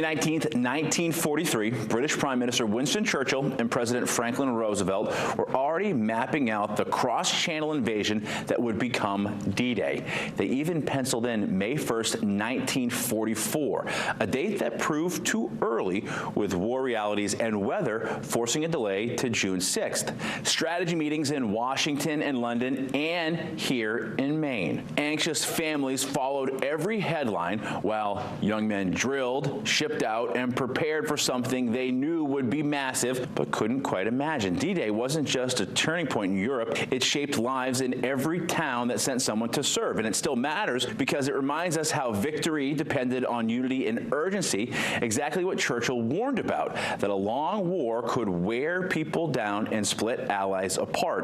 19th, 1943, British Prime Minister Winston Churchill and President Franklin Roosevelt were already mapping out the cross-channel invasion that would become D-Day. They even penciled in May 1st, 1944, a date that proved too early with war realities and weather forcing a delay to June 6th. Strategy meetings in Washington and London and here in Maine. Anxious families followed every headline while young men drilled, shipped out, and prepared for something they knew would be massive but couldn't quite imagine. D-Day wasn't just a turning point in Europe, it shaped lives in every town that sent someone to serve. And it still matters because it reminds us how victory depended on unity and urgency, exactly what Churchill warned about, that a long war could wear people down and split allies apart.